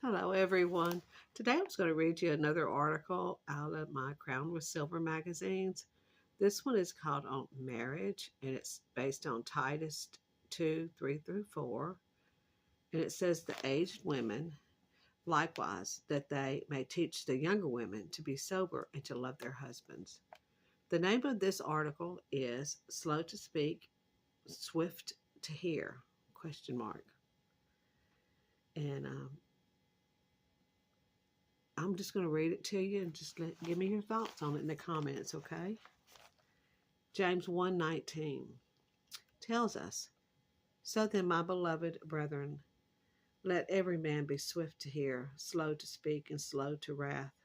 Hello, everyone. Today I was going to read you another article out of my Crown with Silver magazines. This one is called On Marriage, and it's based on Titus 2 3 through 4. And it says the aged women, likewise, that they may teach the younger women to be sober and to love their husbands. The name of this article is Slow to Speak, Swift to Hear? Question mark. And I'm just going to read it to you and just give me your thoughts on it in the comments, okay? James 1:19 tells us, "So then, my beloved brethren, let every man be swift to hear, slow to speak, and slow to wrath."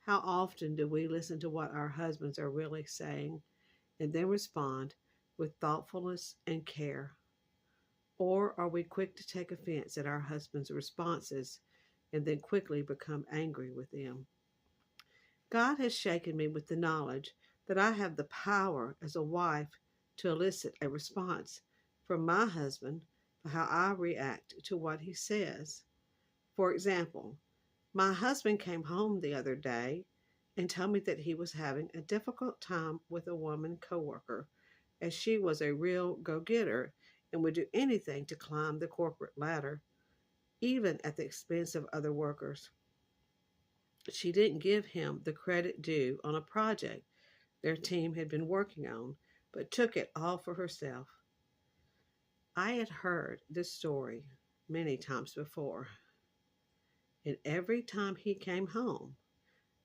How often do we listen to what our husbands are really saying and then respond with thoughtfulness and care? Or are we quick to take offense at our husband's responses and then quickly become angry with them? God has shaken me with the knowledge that I have the power as a wife to elicit a response from my husband for how I react to what he says. For example, my husband came home the other day and told me that he was having a difficult time with a woman coworker, as she was a real go-getter and would do anything to climb the corporate ladder, even at the expense of other workers. She didn't give him the credit due on a project their team had been working on, but took it all for herself. I had heard this story many times before, and every time he came home,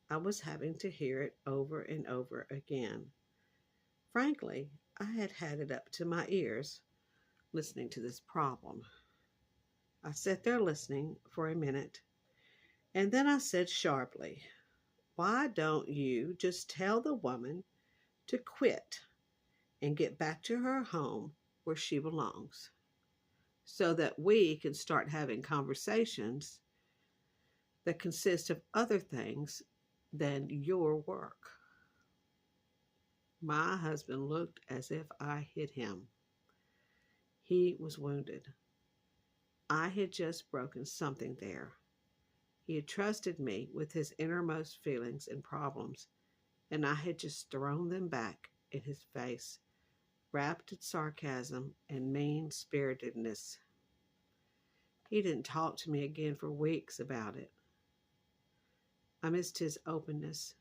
I was having to hear it over and over again. Frankly, I had had it up to my ears listening to this problem. I sat there listening for a minute, and then I said sharply, "Why don't you just tell the woman to quit and get back to her home where she belongs, so that we can start having conversations that consist of other things than your work?" My husband looked as if I hit him. He was wounded. I had just broken something there. He had trusted me with his innermost feelings and problems, and I had just thrown them back in his face, wrapped in sarcasm and mean spiritedness. He didn't talk to me again for weeks about it. I missed his openness.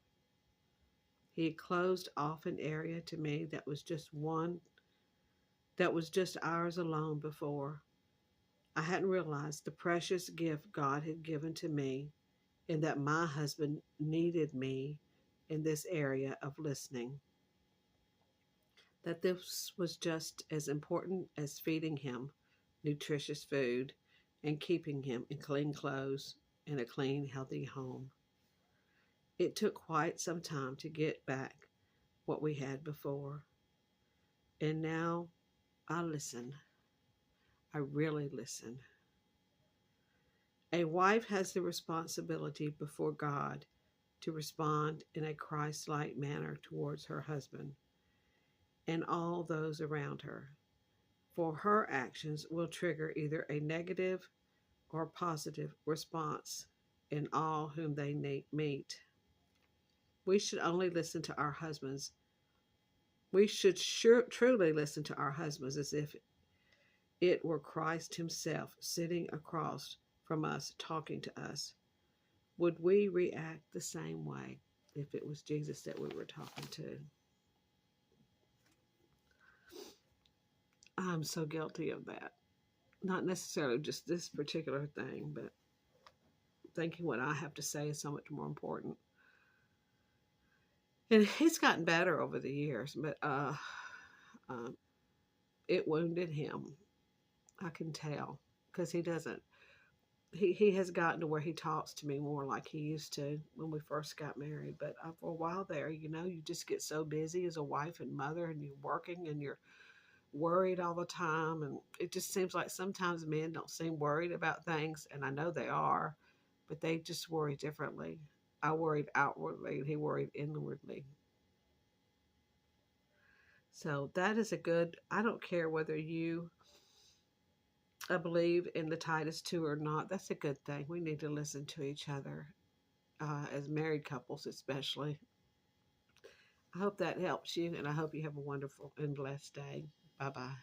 He had closed off an area to me that was just ours alone before. I hadn't realized the precious gift God had given to me and that my husband needed me in this area of listening. That this was just as important as feeding him nutritious food and keeping him in clean clothes and a clean, healthy home. It took quite some time to get back what we had before. And now I listen. I really listen. A wife has the responsibility before God to respond in a Christ like manner towards her husband and all those around her, for her actions will trigger either a negative or positive response in all whom they meet. We should only listen to our husbands. We should truly listen to our husbands as if it were Christ Himself sitting across from us talking to us. Would we react the same way if it was Jesus that we were talking to? I'm so guilty of that. Not necessarily just this particular thing, but thinking what I have to say is so much more important. And it's gotten better over the years, but um, it wounded him. I can tell because he doesn't. He has gotten to where he talks to me more like he used to when we first got married. But for a while there, you just get so busy as a wife and mother, and you're working and you're worried all the time. And it just seems like sometimes men don't seem worried about things, and I know they are, but they just worry differently. I worried outwardly, and he worried inwardly. So that is a good, I don't care whether you believe in the Titus 2 or not. That's a good thing. We need to listen to each other, as married couples especially. I hope that helps you, and I hope you have a wonderful and blessed day. Bye bye.